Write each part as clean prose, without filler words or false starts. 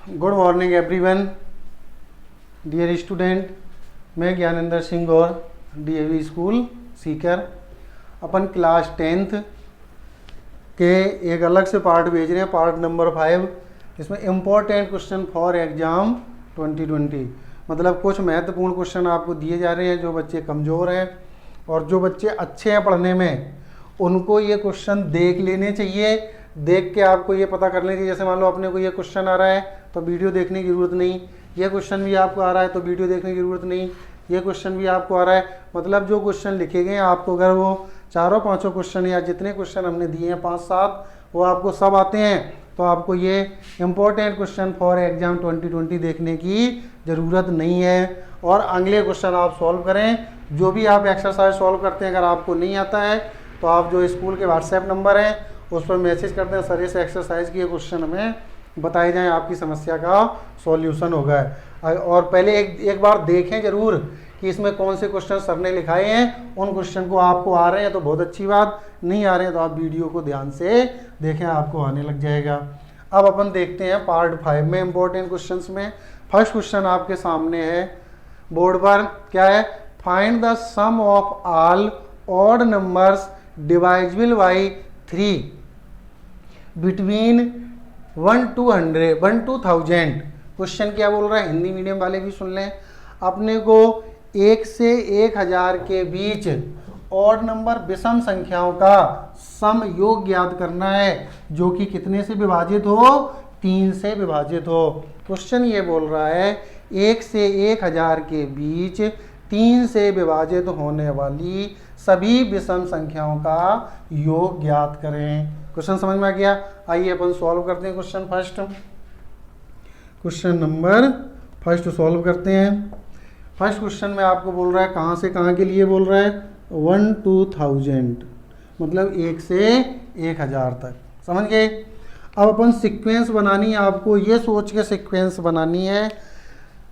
Good morning everyone, dear student. मैं Gyanendra Singh Gaur, DAV school Sikar. अपन class 10th के एक अलग से पार्ट भेज रहे हैं, पार्ट नंबर 5। इसमें इम्पोर्टेंट क्वेश्चन फॉर एग्जाम 2020, मतलब कुछ महत्वपूर्ण क्वेश्चन आपको दिए जा रहे हैं। जो बच्चे कमज़ोर हैं और जो बच्चे अच्छे हैं पढ़ने में, उनको ये क्वेश्चन देख लेने चाहिए। देख के आपको ये पता कर लेना चाहिए, जैसे मान लो अपने को ये क्वेश्चन आ रहा है तो वीडियो देखने की ज़रूरत नहीं, ये क्वेश्चन भी आपको आ रहा है तो वीडियो देखने की ज़रूरत नहीं, ये क्वेश्चन भी आपको आ रहा है। मतलब जो क्वेश्चन लिखे गए हैं आपको, अगर वो चारों पांचों क्वेश्चन या जितने क्वेश्चन हमने दिए हैं 5-7, वो आपको सब आते हैं, तो आपको ये इम्पोर्टेंट क्वेश्चन फॉर एग्जाम 2020 देखने की ज़रूरत नहीं है। और अगले क्वेश्चन आप सॉल्व करें। जो भी आप एक्सरसाइज सॉल्व करते हैं, अगर आपको नहीं आता है तो आप जो स्कूल के व्हाट्सएप नंबर हैं उस पर मैसेज करते हैं, सर इस एक्सरसाइज की क्वेश्चन हमें बताए जाएं, आपकी समस्या का सॉल्यूशन होगा। और पहले एक बार देखें ज़रूर कि इसमें कौन से क्वेश्चन सर ने लिखाए हैं। उन क्वेश्चन को आपको आ रहे हैं तो बहुत अच्छी बात, नहीं आ रहे हैं तो आप वीडियो को ध्यान से देखें, आपको आने लग जाएगा। अब अपन देखते हैं पार्ट 5 में इम्पोर्टेंट क्वेश्चंस में। फर्स्ट क्वेश्चन आपके सामने है बोर्ड पर, क्या है? Find the sum of all odd numbers divisible by 3 between 1 to 1000। Question क्या बोल रहा है, हिंदी मीडियम वाले भी सुन लें। अपने को 1 से 1000 के बीच ऑड नंबर विषम संख्याओं का सम योग ज्ञात करना है, जो कि कितने से विभाजित हो? 3 से विभाजित हो। क्वेश्चन ये बोल रहा है 1 से 1000 के बीच 3 से विभाजित होने वाली सभी विषम संख्याओं का योग ज्ञात करें। क्वेश्चन समझ में आ गया? आइए अपन सॉल्व करते हैं question first. Question number first solve करते हैं। फर्स्ट क्वेश्चन में आपको बोल रहा है, कहाँ से कहाँ के लिए बोल रहा है? 1 to 1000, मतलब 1 से 1000 तक। समझ गए? अब अपन सीक्वेंस बनानी है, आपको ये सोच के सीक्वेंस बनानी है।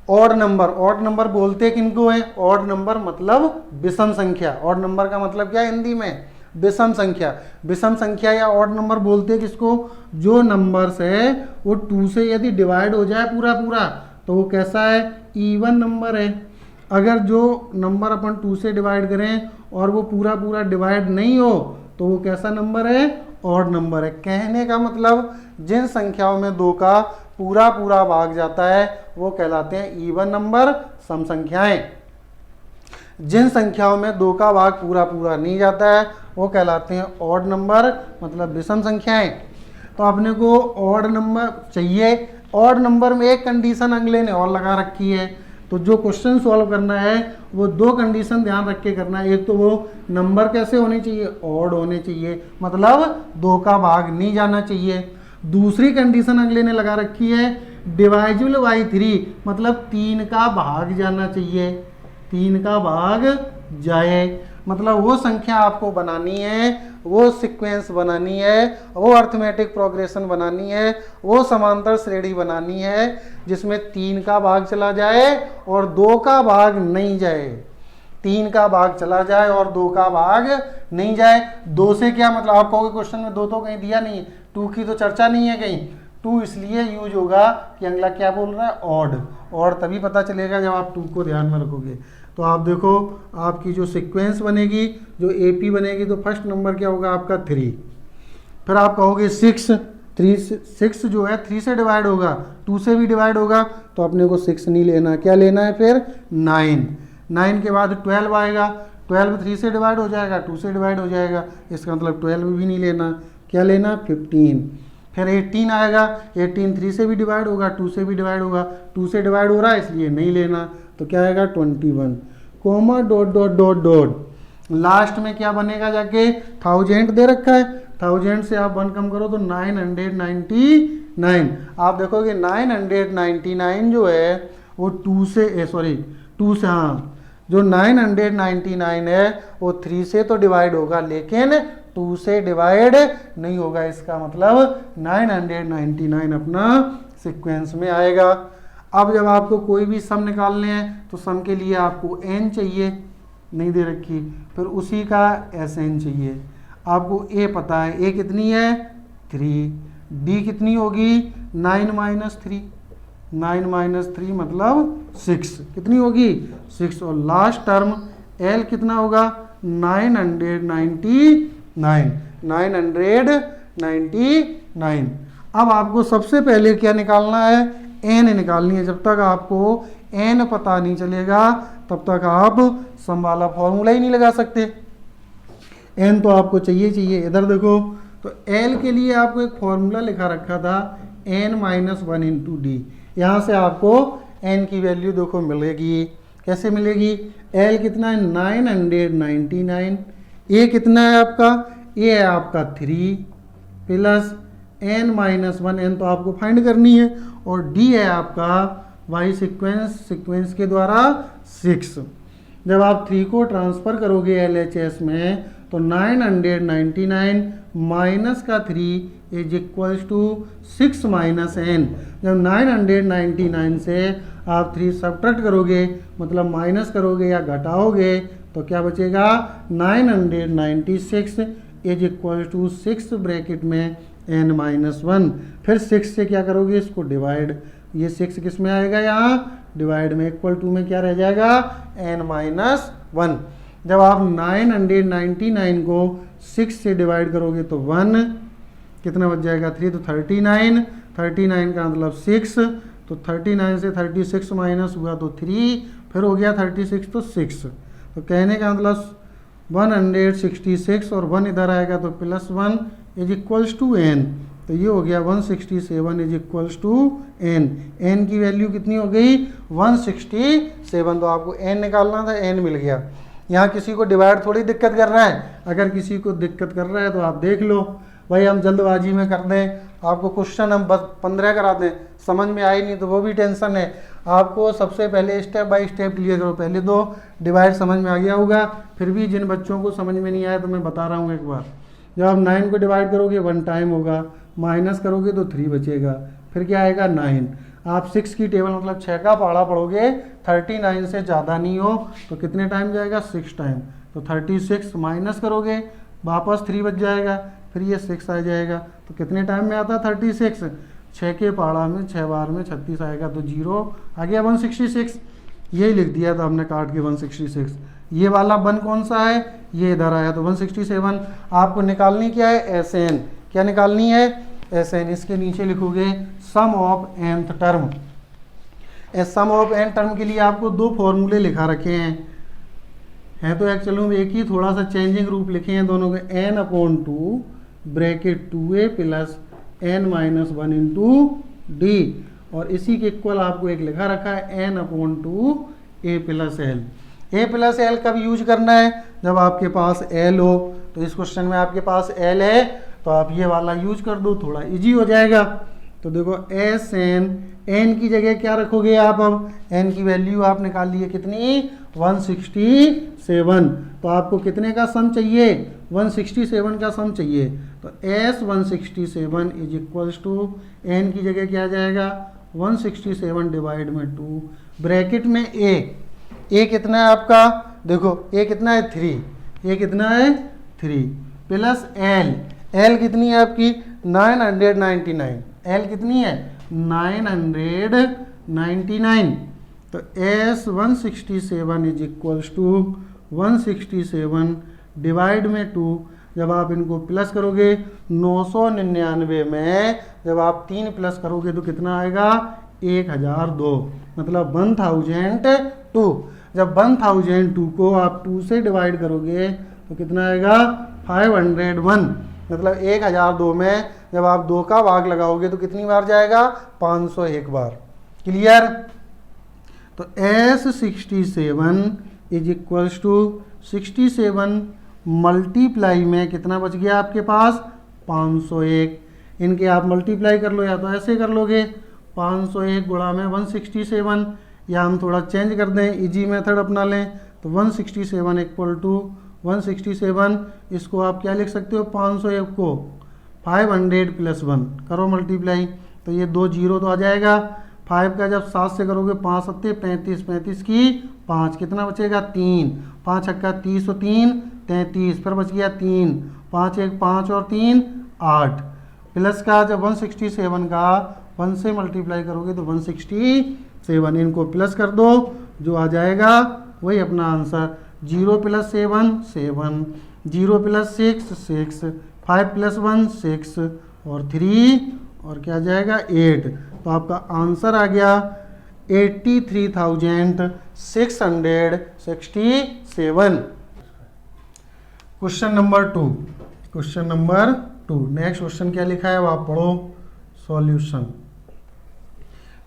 ऑड नंबर बोलते किनको है? ऑड नंबर मतलब विषम संख्या। ऑड नंबर का मतलब क्या है हिंदी में? विषम संख्या। विषम संख्या या ऑड नंबर बोलते हैं किसको? जो नंबर्स है वो 2 से यदि डिवाइड हो जाए पूरा तो वो कैसा है? इवन नंबर है। अगर जो नंबर अपन 2 से डिवाइड करें और वो पूरा डिवाइड नहीं हो तो वो कैसा नंबर है? ऑड नंबर है। कहने का मतलब जिन संख्याओं में 2 का पूरा भाग जाता है वो कहलाते हैं इवन नंबर, सम संख्याएं। जिन संख्याओं में 2 का भाग पूरा नहीं जाता है वो कहलाते हैं ऑड नंबर, मतलब विषम संख्याएं। तो अपने को ऑड नंबर चाहिए। ऑड नंबर में एक कंडीशन अगले ने और लगा रखी है, तो जो क्वेश्चन सॉल्व करना है वो 2 कंडीशन ध्यान रख के करना है। एक तो वो नंबर कैसे होने चाहिए? ऑड होने चाहिए, मतलब 2 का भाग नहीं जाना चाहिए। दूसरी कंडीशन अगले ने लगा रखी है डिवाइजिबल बाई 3, मतलब 3 का भाग जाना चाहिए। 3 का भाग जाए, मतलब वो संख्या आपको बनानी है, वो सीक्वेंस बनानी है, वो अर्थमेटिक प्रोग्रेशन बनानी है, वो समांतर श्रेणी बनानी है जिसमें 3 का भाग चला जाए और 2 का भाग नहीं जाए। 3 का भाग चला जाए और 2 का भाग नहीं जाए। 2 से क्या मतलब? आप कहोगे क्वेश्चन में 2 तो कहीं दिया नहीं है, 2 की तो चर्चा नहीं है कहीं। 2 इसलिए यूज होगा कि अगला क्या बोल रहा है? ऑड। और तभी पता चलेगा जब आप 2 को ध्यान में रखोगे। तो आप देखो, आपकी जो सीक्वेंस बनेगी, जो एपी बनेगी, तो फर्स्ट नंबर क्या होगा आपका? 3। फिर आप कहोगे 6 जो है 3 से डिवाइड होगा, 2 से भी डिवाइड होगा, तो अपने को 6 नहीं लेना। क्या लेना है फिर? 9 के बाद 12 आएगा। 12 3 से डिवाइड हो जाएगा, 2 से डिवाइड हो जाएगा, इसका मतलब 12 भी नहीं लेना। क्या लेना? 15। फिर 18 आएगा। 18 3 से भी डिवाइड होगा, 2 से भी डिवाइड होगा, 2 से डिवाइड हो रहा है इसलिए नहीं लेना। तो क्या आएगा? 21, कोमा डॉट। लास्ट में क्या बनेगा जाके? 1000 दे रखा है, 1000 से आप 1 कम करो तो 999। आप देखोगे 999 जो है वो 2 से हाँ, जो 999 है वो 3 से तो डिवाइड होगा लेकिन 2 से डिवाइड नहीं होगा। इसका मतलब 999 अपना सीक्वेंस में आएगा। अब जब आपको कोई भी सम निकालने हैं तो सम के लिए आपको n चाहिए, नहीं दे रखी, फिर उसी का Sn चाहिए। आपको a पता है, a कितनी है? 3, d कितनी होगी? 9 - 3। 9 माइनस 3 मतलब 6, कितनी होगी 6, और लास्ट टर्म L कितना होगा 999। अब आपको सबसे पहले क्या निकालना है, n निकालनी है। जब तक आपको n पता नहीं चलेगा तब तक आप सम वाला फॉर्मूला ही नहीं लगा सकते। n तो आपको चाहिए। इधर देखो, तो L के लिए आपको एक फॉर्मूला लिखा रखा था n माइनस 1 इंटू डी। यहाँ से आपको n की वैल्यू देखो मिलेगी। कैसे मिलेगी, L कितना है 999, A कितना है आपका, A है आपका 3 प्लस n माइनस 1, n तो आपको फाइंड करनी है, और D है आपका y सीक्वेंस के द्वारा 6। जब आप 3 को ट्रांसफ़र करोगे LHS में तो 999 माइनस का 3 is equals to 6 minus n। जब 999 से आप 3 सब्ट्रैक्ट करोगे, मतलब माइनस करोगे या घटाओगे, तो क्या बचेगा 996 इज इक्वल टू 6 ब्रैकेट में n माइनस 1। फिर 6 से क्या करोगे, इसको डिवाइड, ये 6 किस में आएगा, यहाँ डिवाइड में, इक्वल टू में क्या रह जाएगा n माइनस 1। जब आप 999 को 6 से डिवाइड करोगे तो 1 कितना बच जाएगा 3, तो 39 का मतलब 6, तो 39 से 36 माइनस हुआ तो 3, फिर हो गया 36 तो 6, तो कहने का मतलब 166, और 1 इधर आएगा तो plus 1 is equals to n, तो ये हो गया 167 is equals to n। n की वैल्यू कितनी हो गई 167, तो आपको n निकालना था, n मिल गया। यहाँ किसी को डिवाइड थोड़ी दिक्कत कर रहा है, अगर किसी को दिक्कत कर रहा है तो आप देख लो, भाई हम जल्दबाजी में कर दें, आपको क्वेश्चन हम बस 15 करा दें, समझ में आई नहीं तो वो भी टेंशन है। आपको सबसे पहले स्टेप बाय स्टेप क्लियर करो। पहले तो डिवाइड समझ में आ गया होगा, फिर भी जिन बच्चों को समझ में नहीं आया तो मैं बता रहा हूँ एक बार। जब आप 9 को डिवाइड करोगे 1 टाइम होगा, माइनस करोगे तो 3 बचेगा, फिर क्या आएगा 9। आप 6 की टेबल मतलब 6 का पहाड़ा पढ़ोगे, 39 से ज़्यादा नहीं हो तो कितने टाइम जाएगा 6 टाइम, तो 36 माइनस करोगे वापस 3 बच जाएगा, फिर ये 6 आ जाएगा, तो कितने टाइम में आता है 36, 6 के पहाड़ा में 6 बार में 36 आएगा, तो 0 आ गया 166। यही लिख दिया था हमने काट के 166। ये वाला 1 कौन सा है, ये इधर आया तो 167। आपको निकालनी क्या है SN, क्या निकालनी है SN। इसके नीचे लिखोगे sum of nth term. Sum of n term के लिए आपको 2 फॉर्मूले लिखा रखे हैं तो एक्चुअली में एक ही, थोड़ा सा चेंजिंग रूप लिखे हैं दोनों के, n/2 bracket 2a plus n minus 1 into D, और इसी के इक्वल आपको एक लिखा रखा है n/2 a plus l। a plus l कब यूज करना है, जब आपके पास l हो। तो इस क्वेश्चन में आपके पास l है तो आप ये वाला यूज कर दो, थोड़ा इजी हो जाएगा। तो देखो SN, n की जगह क्या रखोगे आप, अब n की वैल्यू आप निकाल लिए कितनी 167, तो आपको कितने का सम चाहिए 167 का सम चाहिए, तो S 167 is equals to n की जगह क्या आ जाएगा 167 डिवाइड में 2 ब्रैकेट में a कितना है आपका, देखो a कितना है 3, a कितना है 3 प्लस l कितनी है आपकी 999, l कितनी है 999, तो S 167 is equals to 167 divide में 2। जब आप इनको प्लस करोगे 999 में जब आप 3 प्लस करोगे तो कितना आएगा 1002, मतलब 1002। जब 1002 को आप 2 से डिवाइड करोगे तो कितना आएगा 501, मतलब 1002 में जब आप 2 का भाग लगाओगे तो कितनी बार जाएगा 501 बार। क्लियर। तो S 67 is equals to 67 multiply में कितना बच गया आपके पास 501। इनके आप मल्टीप्लाई कर लो या तो ऐसे कर लोगे 501 गुणा में 167, या हम थोड़ा चेंज कर दें इजी मेथड अपना लें तो 167 इक्वल टू 167, इसको आप क्या लिख सकते हो 501 को 500 प्लस 1 करो मल्टीप्लाई, तो ये 2 जीरो तो आ जाएगा। 5 का जब 7 से करोगे 5 सत्ते 35, 35 की 5 कितना बचेगा 3, 5 छक्का 30 और 3 33, फिर बच गया 3, 5 1 5 और 3 8 प्लस का जब 167 का 1 से मल्टीप्लाई करोगे तो 167, इनको प्लस कर दो, जो आ जाएगा वही अपना आंसर। 0 + 7 7, 0 + 6 6, 5 + 1 6 और 3 और क्या जाएगा 8। तो आपका आंसर आ गया 83,667। Question number 2। Question number 2, next question क्या लिखा है वो आप पढ़ो। सॉल्यूशन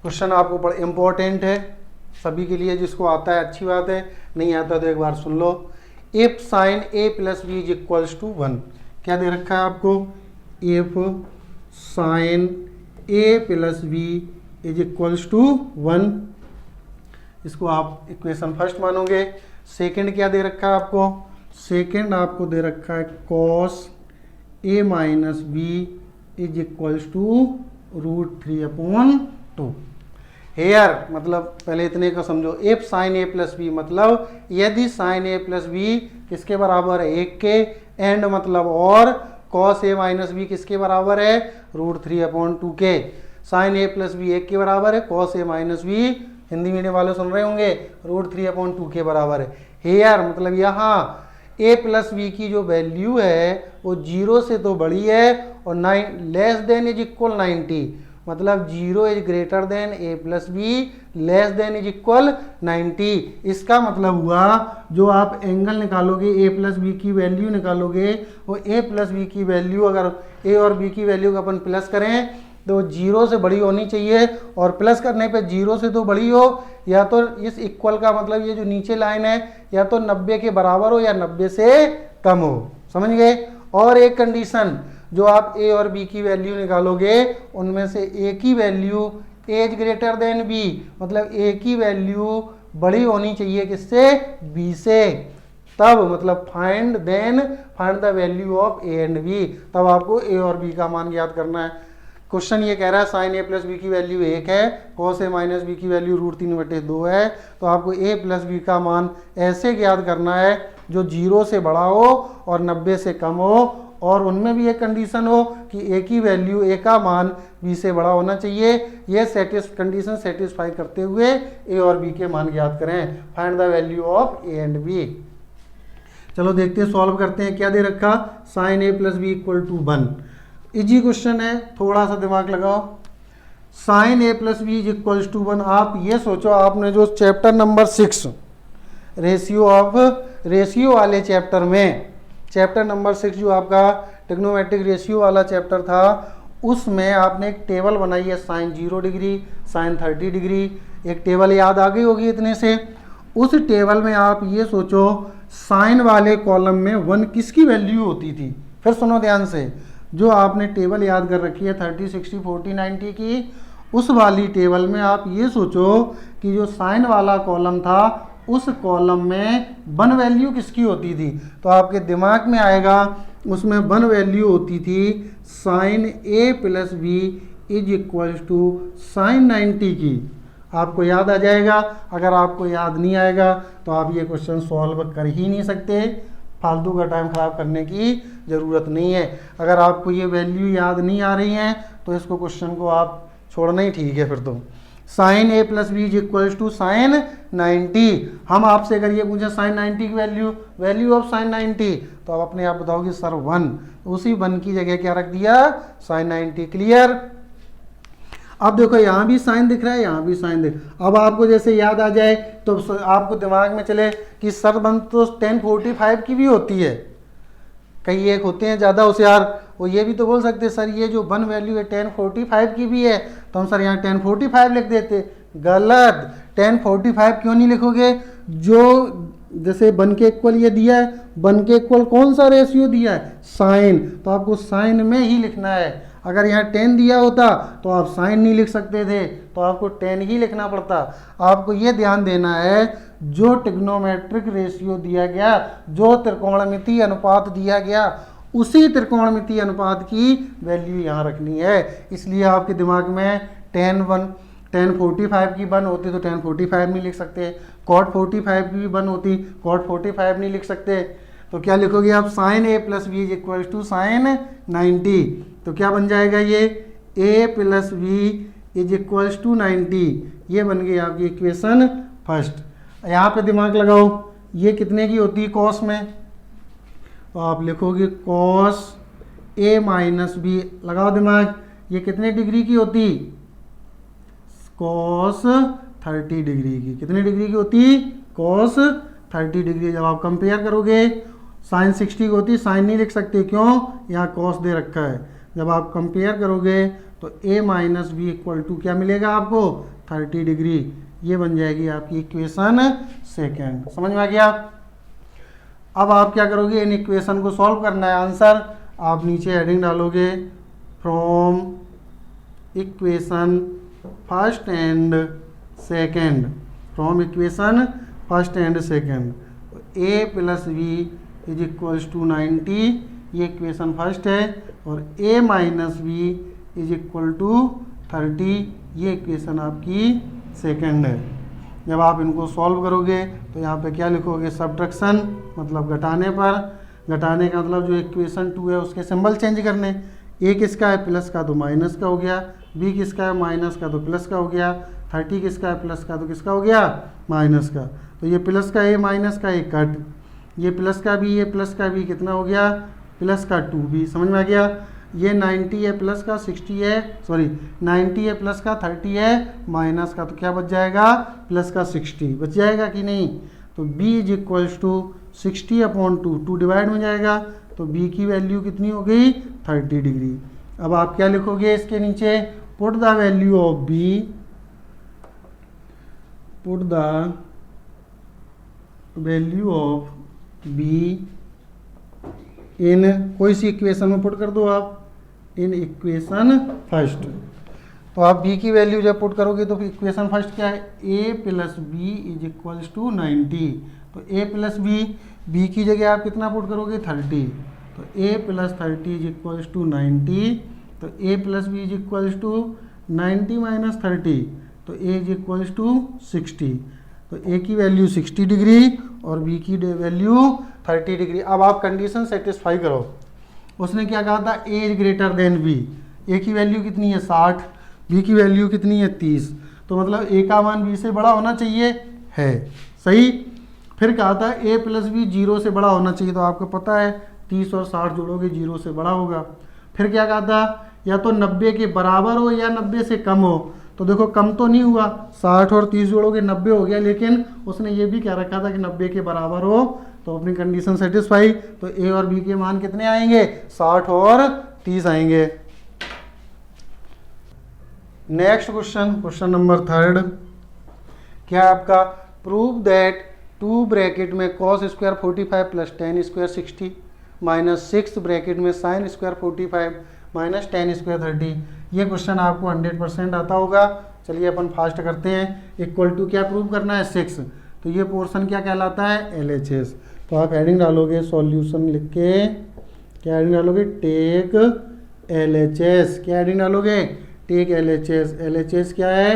क्वेश्चन आपको बड़ा इंपॉर्टेंट है सभी के लिए, जिसको आता है अच्छी बात है, नहीं आता तो एक बार सुन लो। इफ साइन a + b = 1, क्या दे रखा है आपको, इफ साइन a + b = 1, इसको आप इक्वेशन फर्स्ट मानोगे। सेकंड क्या दे रखा है आपको, सेकंड आपको दे रखा है cos a - b = √3/2। हेयर मतलब पहले इतने को समझो, इफ साइन a + b मतलब यदि साइन a + b किसके बराबर है, 1 के, एंड मतलब और cos a - b किसके बराबर है, √3/2 के। साइन a + b 1 के बराबर है, cos a - b Hindi medium वाले सुन रहे होंगे √3/2 के बराबर है। हेयर मतलब यहाँ a + b की जो वैल्यू है वो 0 से तो बड़ी है और लेस देन इज इक्वल 90, मतलब 0 is greater than a + b less than is equal 90। इसका मतलब हुआ जो आप एंगल निकालोगे a + b की वैल्यू निकालोगे, वो a + b की वैल्यू अगर a और b की वैल्यू का अपन प्लस करें तो 0 से बड़ी होनी चाहिए, और प्लस करने पे 0 से तो बड़ी हो, या तो इस इक्वल का मतलब ये जो नीचे लाइन है या तो 90 के बराबर हो या 90 से कम हो, समझ गए। और एक कंडीशन, जो आप a और b की वैल्यू निकालोगे उनमें से a की value a is greater than b, मतलब a की वैल्यू बड़ी होनी चाहिए किससे, b से, तब मतलब find the value of a and b, तब आपको a और b का मान ज्ञात करना है। क्वेश्चन ये कह रहा है साइन a + b की वैल्यू 1 है, cos a - b की वैल्यू √3/2 है, तो आपको a + b का मान ऐसे ज्ञात करना है जो 0 से बड़ा हो और 90 से कम हो, और उनमें भी एक कंडीशन हो कि a की वैल्यू a का मान b से बड़ा होना चाहिए। ये कंडीशन सेटिस्फाई करते हुए a और b के मान ज्ञात करें। Find the value of a and b। चलो देखते हैं, सॉल्व करते हैं। क्या दे रखा, sine a + b = 1। Easy question है, थोड़ा सा दिमाग लगाओ। साइन a + b = 1, आप ये सोचो आपने जो चैप्टर नंबर 6 रेशियो वाले चैप्टर में, चैप्टर नंबर 6 जो आपका ट्रिग्नोमेट्रिक रेशियो वाला चैप्टर था, उसमें आपने एक टेबल बनाई है साइन 0 डिग्री, साइन 30 डिग्री, एक टेबल याद आ गई होगी इतने से। उस टेबल में आप ये सोचो साइन वाले कॉलम में 1 किसकी वैल्यू होती थी। फिर सुनो ध्यान से, जो आपने टेबल याद कर रखी है 30 60 40 90 की, उस वाली टेबल में आप ये सोचो कि जो साइन वाला कॉलम था उस कॉलम में 1 वैल्यू किसकी होती थी। तो आपके दिमाग में आएगा उसमें 1 वैल्यू होती थी साइन a + b = साइन 90 की। आपको याद आ जाएगा। अगर आपको याद नहीं आएगा तो आप ये क्वेश्चन सॉल्व कर ही नहीं सकते, फालतू का टाइम ख़राब करने की ज़रूरत नहीं है। अगर आपको ये वैल्यू याद नहीं आ रही हैं तो इसको क्वेश्चन को आप छोड़ना ही ठीक है। फिर तो साइन a + b = साइन 90। हम आपसे अगर ये पूछे साइन 90 की वैल्यू ऑफ साइन 90, तो आप अपने आप बताओगे सर 1, उसी 1 की जगह क्या रख दिया, साइन 90। क्लियर। अब देखो यहाँ भी साइन दिख रहा है, यहाँ भी साइन दिख। अब आपको जैसे याद आ जाए तो आपको दिमाग में चले कि सर 1 तो tan 45 की भी होती है। कई एक होते हैं ज़्यादा होशियार, वो ये भी तो बोल सकते सर ये जो 1 वैल्यू है tan 45 की भी है, तो हम सर यहाँ tan 45 लिख देते। गलत, tan 45 क्यों नहीं लिखोगे, जो जैसे 1 के इक्वल ये दिया है, 1 के इक्वल कौन सा रेशियो दिया है, साइन, तो आपको साइन में ही लिखना है। अगर यहाँ 10 दिया होता तो आप साइन नहीं लिख सकते थे, तो आपको 10 ही लिखना पड़ता। आपको ये ध्यान देना है जो ट्रिग्नोमेट्रिक रेशियो दिया गया, जो त्रिकोणमितीय अनुपात दिया गया, उसी त्रिकोणमितीय अनुपात की वैल्यू यहाँ रखनी है। इसलिए आपके दिमाग में tan 45 की 1 होती तो tan 45 नहीं लिख सकते, cot 45 की भी 1 होती cot 45 नहीं लिख सकते। तो क्या लिखोगे आप, साइन a + b = साइन 90। तो क्या बन जाएगा ये a plus b is equals to 90। ये बन गई आपकी इक्वेशन फर्स्ट। यहाँ पे दिमाग लगाओ, ये कितने की होती है कॉस में, तो आप लिखोगे कॉस a माइनस बी, लगाओ दिमाग, ये कितने डिग्री की होती, कॉस 30 डिग्री की। कितने डिग्री की होती, कॉस 30 डिग्री। जब आप कंपेयर करोगे साइन 60 की होती, साइन नहीं लिख सकते, क्यों, यहाँ कॉस दे रखा है। जब आप कंपेयर करोगे तो a minus b equal to क्या मिलेगा आपको, 30 डिग्री। ये बन जाएगी आपकी इक्वेशन सेकेंड। समझ में आ गया। अब आप क्या करोगे, इन इक्वेशन को सॉल्व करना है आंसर। आप नीचे हेडिंग डालोगे from equation first and second, from equation first and second. a plus b is equals to 90, ये इक्वेशन फर्स्ट है, और a minus b is equal to 30, ये इक्वेशन आपकी सेकेंड है। जब आप इनको सॉल्व करोगे तो यहाँ पे क्या लिखोगे, सब्ट्रैक्शन मतलब घटाने पर, घटाने का मतलब जो इक्वेशन 2 है उसके सिंबल चेंज करने। a किसका है, प्लस का, तो माइनस का हो गया, b किसका है, माइनस का, तो प्लस का हो गया, 30 किसका है, प्लस का, तो किसका हो गया, माइनस का। तो ये प्लस का a माइनस का a कट, ये प्लस का b, ये प्लस का b कितना हो गया, प्लस का 2b। समझ में आ गया। ये 90 है प्लस का 60 है, सॉरी 90 है प्लस का 30 है माइनस का, तो क्या बच जाएगा, प्लस का 60 बच जाएगा कि नहीं। तो b is equals to 60/2, 2 divide में जाएगा, तो b की वैल्यू कितनी हो गई, 30 डिग्री। अब आप क्या लिखोगे इसके नीचे, put the value of b, put the value of b इन, कोई सी इक्वेशन में पुट कर दो आप, इन इक्वेशन फर्स्ट। तो आप b की वैल्यू जब पुट करोगे तो इक्वेशन फर्स्ट क्या है, a plus b is equals to 90। तो a प्लस b की जगह आप कितना पुट करोगे, 30। तो a plus 30 is equals to 90। तो a plus b is equals to 90 minus 30, तो a इज इक्वल्स टू 60। तो a की वैल्यू 60 डिग्री और b की वैल्यू 30 डिग्री। अब आप कंडीशन सेटिस्फाई करो। उसने क्या कहा था, a is greater than b, a की वैल्यू कितनी है 60, b की वैल्यू कितनी है 30, तो मतलब a का मान b से बड़ा होना चाहिए, है सही। फिर कहा था a प्लस बी 0 से बड़ा होना चाहिए, तो आपको पता है 30 और 60 जोड़ोगे 0 से बड़ा होगा। फिर क्या कहा था, या तो 90 के बराबर हो या 90 से कम हो। तो देखो कम तो नहीं हुआ, 60 और 30 जोड़ोगे 90 हो गया, लेकिन उसने ये भी कह रखा था कि 90 के बराबर हो, तो अपनी कंडीशन सेटिस्फाई। तो ए और बी के मान कितने आएंगे, 60 और 30 आएंगे। नेक्स्ट क्वेश्चन, क्वेश्चन नंबर 3 क्या आपका, प्रूव दैट 2 ब्रैकेट में cos square 45 plus tan square 60 minus 6 bracket में sin square 45 minus tan square 30। ये क्वेश्चन आपको 100% आता होगा। चलिए अपन फास्ट करते हैं। इक्वल टू क्या प्रूव करना है, 6, तो ये पोर्शन क्या कहलाता है, LHS। तो आप हेडिंग डालोगे सॉल्यूशन लिख के, क्या हेडिंग डालोगे, टेक LHS। क्या हेडिंग डालोगे, टेक LHS। LHS क्या है,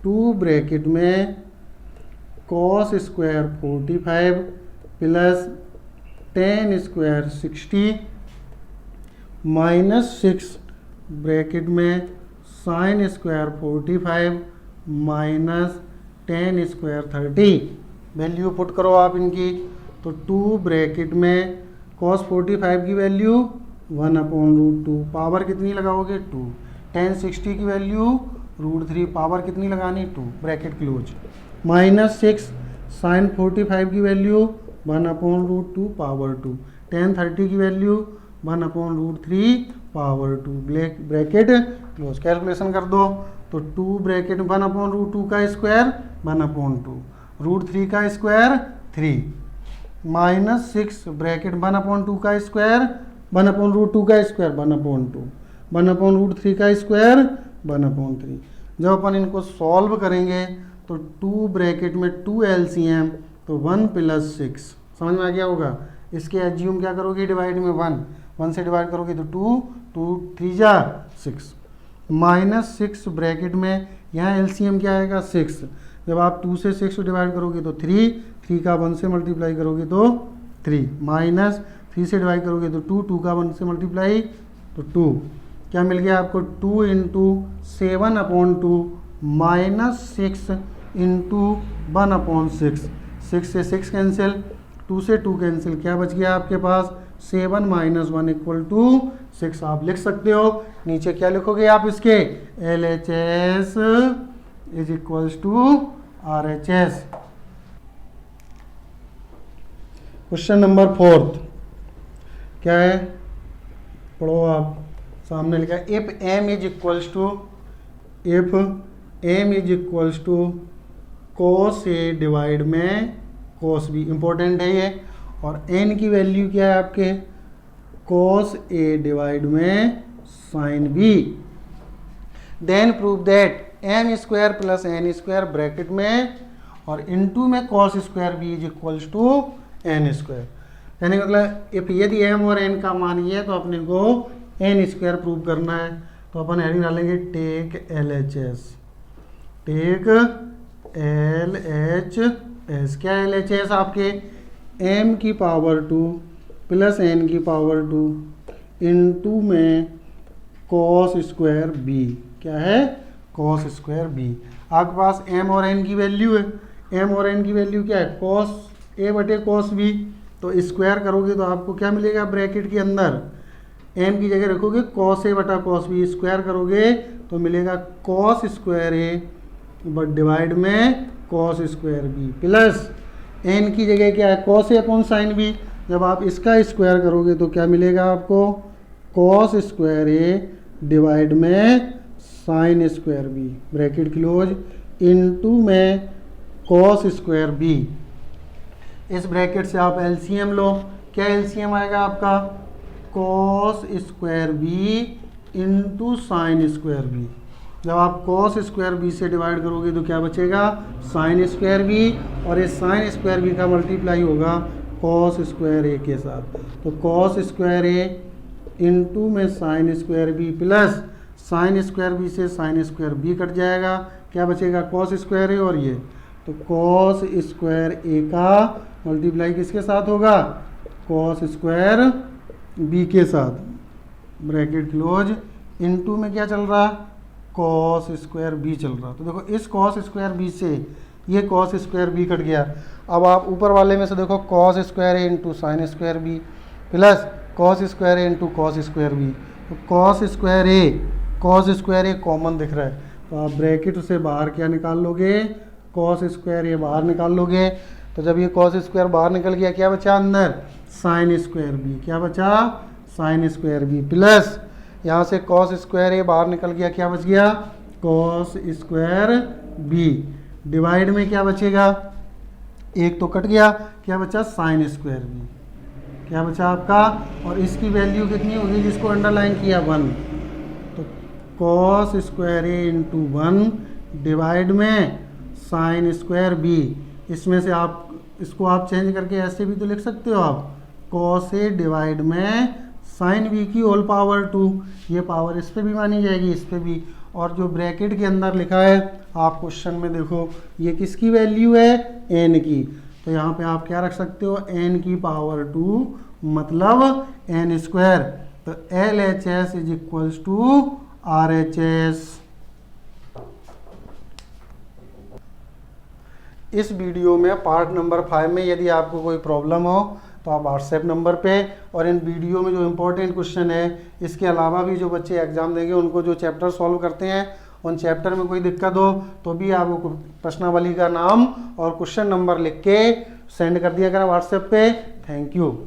2 ब्रैकेट में cos square 45 plus tan square 60 minus 6 bracket में sin square 45 minus tan square 30। Value put करो आप इनकी। तो 2 ब्रैकेट में cos 45 की वैल्यू 1/√2, पावर कितनी लगाओगे 2, tan 60 की वैल्यू √3, पावर कितनी लगानी 2, ब्रैकेट क्लोज, माइनस 6 sin 45 की वैल्यू 1/√2 पावर 2, tan 30 की value 1/√3 power 2, bracket close. Calculation कर दो। तो 2 ब्रैकेट 1/√2 का स्क्वायर 1/2, √3 का स्क्वायर 3, माइनस 6 ब्रैकेट 1/2 का स्क्वायर 1/√2 का स्क्वायर 1/2, 1/√3 का स्क्वायर 1/3। जब अपन इनको सॉल्व करेंगे तो 2 ब्रैकेट में 2 LCM, तो 1 प्लस 6, समझ में आ गया होगा। इसके एज्यूम क्या करोगे, डिवाइड में 1 से डिवाइड करोगे तो 2 3 जा 6, माइनस 6 ब्रैकेट में यहाँ LCM क्या आएगा 6। जब आप 2 से 6 डिवाइड करोगे तो 3 का 1 से मल्टीप्लाई करोगे तो 3, माइनस 3 से डिवाइड करोगे तो 2 का 1 से मल्टीप्लाई तो 2, क्या मिल गया आपको 2 इंटू 7/2 माइनस 6 इंटू 1/6। 6 से 6 कैंसिल, 2 से 2 कैंसिल, क्या बच गया आपके पास 7 माइनस 1 इक्वल टू 6 आप लिख सकते हो। नीचे क्या लिखोगे आप इसके LHS is equals to RHS। Question number 4 क्या है, पढ़ो आप, सामने लिखा है if m is equals to cos A divide में cos B, इंपॉर्टेंट है ये। और n की वैल्यू क्या है आपके cos A डिवाइड में sin B, then prove that m square plus n square bracket में और इनटू में cos square B is equals to n square. यानी मतलब इफ यदि m और n का मान ये है तो अपने को n स्क्वायर प्रूव करना है। तो अपन हेडिंग डालेंगे टेक LHS, टेक LHS। क्या LHS आपके m की पावर 2 प्लस n की पावर 2 इंटू में cos स्क्वायर b, क्या है cos स्क्वायर b। आपके पास m और n की वैल्यू है, m और n की वैल्यू क्या है cos a बटे cos b, तो स्क्वायर करोगे तो आपको क्या मिलेगा ब्रैकेट के अंदर m की जगह रखोगे cos a बटा cos b, स्क्वायर करोगे तो मिलेगा cos square a but divide में cos square b plus n की जगह क्या है cos a upon sine b। जब आप इसका स्क्वायर करोगे तो क्या मिलेगा आपको cos स्क्वायर a डिवाइड में sine square b, bracket close, into में cos स्क्वायर b। इस ब्रैकेट से आप एलसीएम लो, क्या एलसीएम आएगा आपका cos square b into sine square b। जब आप cos स्क्वायर b से डिवाइड करोगे तो क्या बचेगा साइन स्क्वायर b, और इस साइन स्क्वायर b का मल्टीप्लाई होगा cos स्क्वायर a के साथ। तो cos स्क्वायर a इंटू में sine square b plus sine square b से साइन स्क्वायर b कट जाएगा, क्या बचेगा cos स्क्वायर a और ये, तो cos स्क्वायर a का मल्टीप्लाई किसके साथ होगा cos स्क्वायर b के साथ, ब्रैकेट क्लोज, इनटू में क्या चल रहा cos स्क्वायर b चल रहा। तो देखो इस cos स्क्वायर b से ये cos स्क्वायर b कट गया। अब आप ऊपर वाले में से देखो cos square a into sine square b plus cos square a into cos square b, तो cos स्क्वायर a कॉमन दिख रहा है तो आप ब्रैकेट से बाहर क्या निकाल लोगे cos स्क्वायर a बाहर निकाल लोगे। तो जब ये cos स्क्वायर बाहर निकल गया क्या बचा अंदर साइन स्क्वायर b, क्या बचा साइन स्क्वायर b प्लस यहाँ से cos स्क्वायर a बाहर निकल गया, क्या बच गया cos स्क्वायर b, डिवाइड में क्या बचेगा एक तो कट गया, क्या बचा साइन स्क्वायर b, क्या बचा आपका, और इसकी वैल्यू कितनी होगी जिसको अंडरलाइन किया 1, तो cos square a into 1 divide में साइन स्क्वायर b। इसमें से आप इसको आप चेंज करके ऐसे भी तो लिख सकते हो आप cos a डिवाइड में साइन b की होल पावर 2, ये पावर इस पे भी मानी जाएगी इस पे भी। और जो ब्रैकेट के अंदर लिखा है आप क्वेश्चन में देखो ये किसकी वैल्यू है n की, तो यहाँ पे आप क्या रख सकते हो n की पावर 2 मतलब n स्क्वायर, तो LHS is equals to RHS। इस वीडियो में पार्ट नंबर 5 में यदि आपको कोई प्रॉब्लम हो तो आप व्हाट्सएप नंबर पे, और इन वीडियो में जो इम्पोर्टेंट क्वेश्चन है इसके अलावा भी जो बच्चे एग्जाम देंगे उनको जो चैप्टर सॉल्व करते हैं उन चैप्टर में कोई दिक्कत हो तो भी आपको प्रश्नावली का नाम और क्वेश्चन नंबर लिख के सेंड कर दिया करें व्हाट्सएप पे। Thank you.